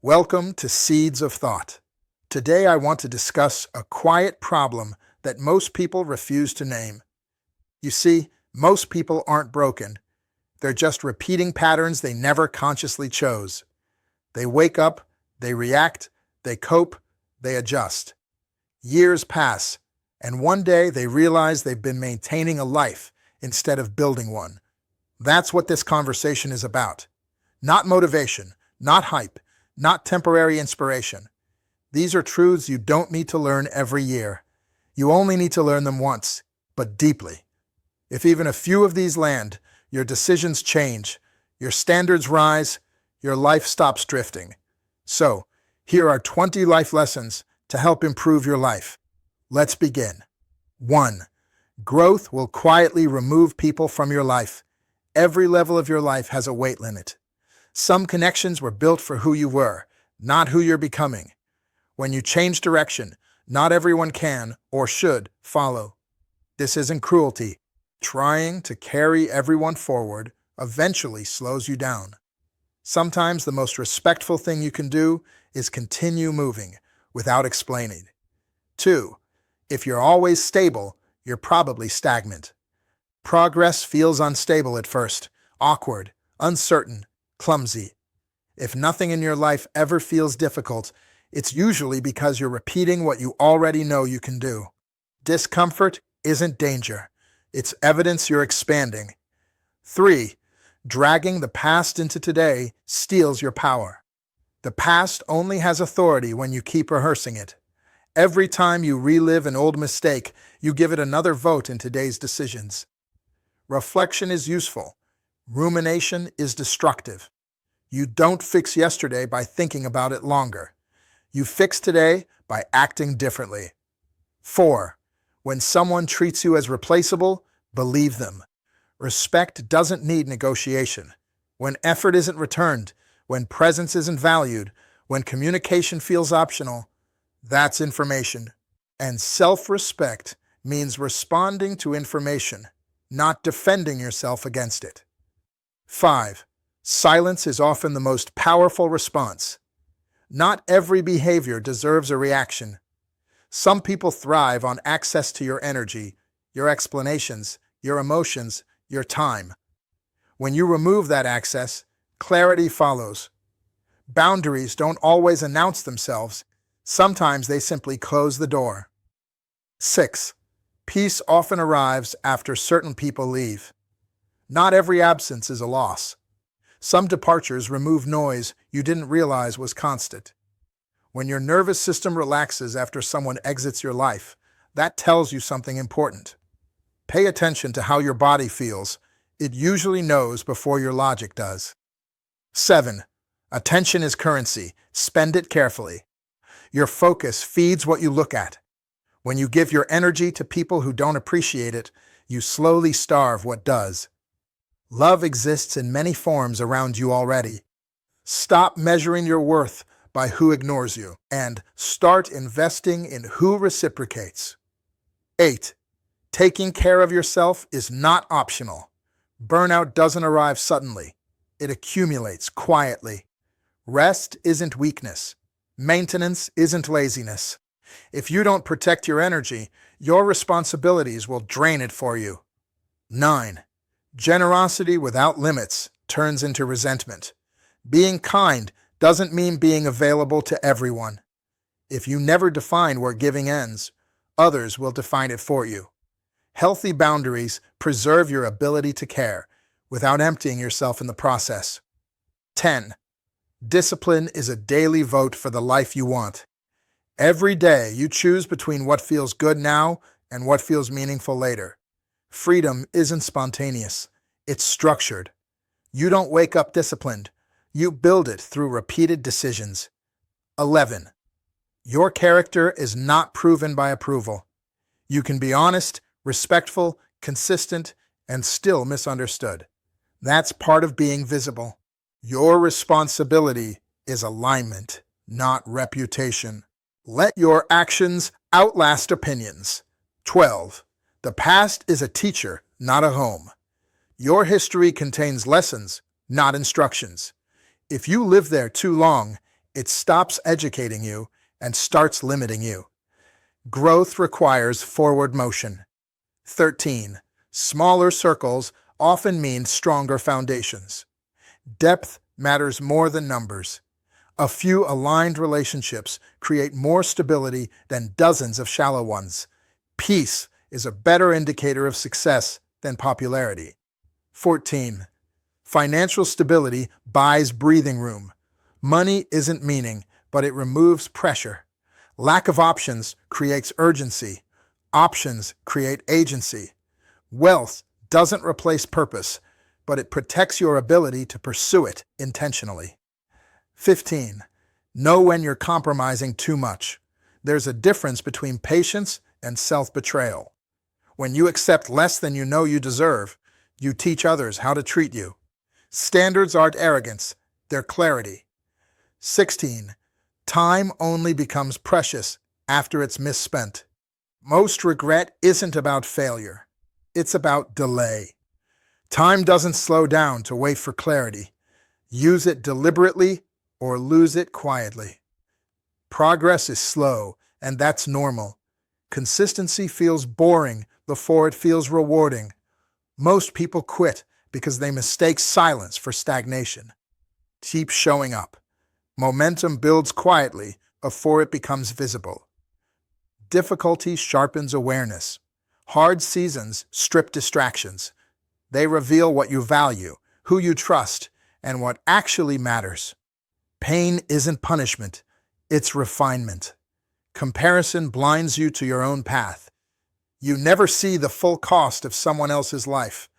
Welcome to Seeds of Thought. Today I want to discuss a quiet problem that most people refuse to name. You see, most people aren't broken. They're just repeating patterns they never consciously chose. They wake up, they react, they cope, they adjust. Years pass, and one day they realize they've been maintaining a life instead of building one. That's what this conversation is about. Not motivation, not hype, not temporary inspiration. These are truths you don't need to learn every year. You only need to learn them once, but deeply. If even a few of these land, your decisions change, your standards rise, your life stops drifting. So, here are 20 life lessons to help improve your life. Let's begin. 1. Growth will quietly remove people from your life. Every level of your life has a weight limit. Some connections were built for who you were, not who you're becoming. When you change direction, not everyone can or should follow. This isn't cruelty. Trying to carry everyone forward eventually slows you down. Sometimes the most respectful thing you can do is continue moving without explaining. 2. If you're always stable, you're probably stagnant. Progress feels unstable at first, awkward, uncertain, clumsy. If nothing in your life ever feels difficult, it's usually because you're repeating what you already know you can do. Discomfort isn't danger. It's evidence you're expanding. 3. Dragging the past into today steals your power. The past only has authority when you keep rehearsing it. Every time you relive an old mistake, you give it another vote in today's decisions. Reflection is useful. Rumination is destructive. You don't fix yesterday by thinking about it longer. You fix today by acting differently. 4. When someone treats you as replaceable, believe them. Respect doesn't need negotiation. When effort isn't returned, when presence isn't valued, when communication feels optional, that's information. And self-respect means responding to information, not defending yourself against it. 5. Silence is often the most powerful response. Not every behavior deserves a reaction. Some people thrive on access to your energy, your explanations, your emotions, your time. When you remove that access, clarity follows. Boundaries don't always announce themselves. Sometimes they simply close the door. 6. Peace often arrives after certain people leave. Not every absence is a loss. Some departures remove noise you didn't realize was constant. When your nervous system relaxes after someone exits your life, that tells you something important. Pay attention to how your body feels. It usually knows before your logic does. 7. Attention is currency. Spend it carefully. Your focus feeds what you look at. When you give your energy to people who don't appreciate it, you slowly starve what does. Love exists in many forms around you already. Stop measuring your worth by who ignores you, and start investing in who reciprocates. 8. Taking care of yourself is not optional. Burnout doesn't arrive suddenly. It accumulates quietly. Rest isn't weakness. Maintenance isn't laziness. If you don't protect your energy, your responsibilities will drain it for you. 9. Generosity without limits turns into resentment. Being kind doesn't mean being available to everyone. If you never define where giving ends, others will define it for you. Healthy boundaries preserve your ability to care without emptying yourself in the process. 10. Discipline is a daily vote for the life you want. Every day you choose between what feels good now and what feels meaningful later. Freedom isn't spontaneous. It's structured. You don't wake up disciplined. You build it through repeated decisions. 11. Your character is not proven by approval. You can be honest, respectful, consistent, and still misunderstood. That's part of being visible. Your responsibility is alignment, not reputation. Let your actions outlast opinions. 12. The past is a teacher, not a home. Your history contains lessons, not instructions. If you live there too long, It stops educating you and starts limiting you. Growth requires forward motion. 13. Smaller circles often mean stronger foundations. Depth matters more than numbers. A few aligned relationships create more stability than dozens of shallow ones. Peace is a better indicator of success than popularity. 14. Financial stability buys breathing room. Money isn't meaning, but it removes pressure. Lack of options creates urgency. Options create agency. Wealth doesn't replace purpose, but it protects your ability to pursue it intentionally. 15. Know when you're compromising too much. There's a difference between patience and self-betrayal. When you accept less than you know you deserve, you teach others how to treat you. Standards aren't arrogance, they're clarity. 16. Time only becomes precious after it's misspent. Most regret isn't about failure. It's about delay. Time doesn't slow down to wait for clarity. Use it deliberately or lose it quietly. Progress is slow, and that's normal. Consistency feels boring before it feels rewarding. Most people quit because they mistake silence for stagnation. Keep showing up. Momentum builds quietly before it becomes visible. Difficulty sharpens awareness. Hard seasons strip distractions. They reveal what you value, who you trust, and what actually matters. Pain isn't punishment, it's refinement. Comparison blinds you to your own path. You never see the full cost of someone else's life.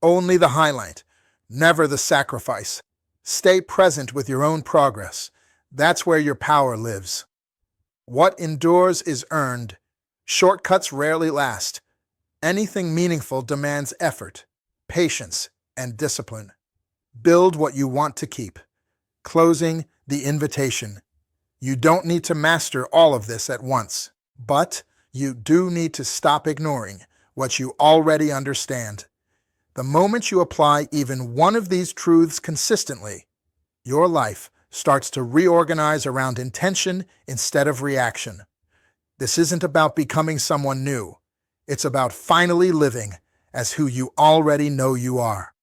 Only the highlight, never the sacrifice. Stay present with your own progress. That's where your power lives. What endures is earned. Shortcuts rarely last. Anything meaningful demands effort, patience, and discipline. Build what you want to keep. Closing the invitation. You don't need to master all of this at once, but you do need to stop ignoring what you already understand. The moment you apply even one of these truths consistently, your life starts to reorganize around intention instead of reaction. This isn't about becoming someone new. It's about finally living as who you already know you are.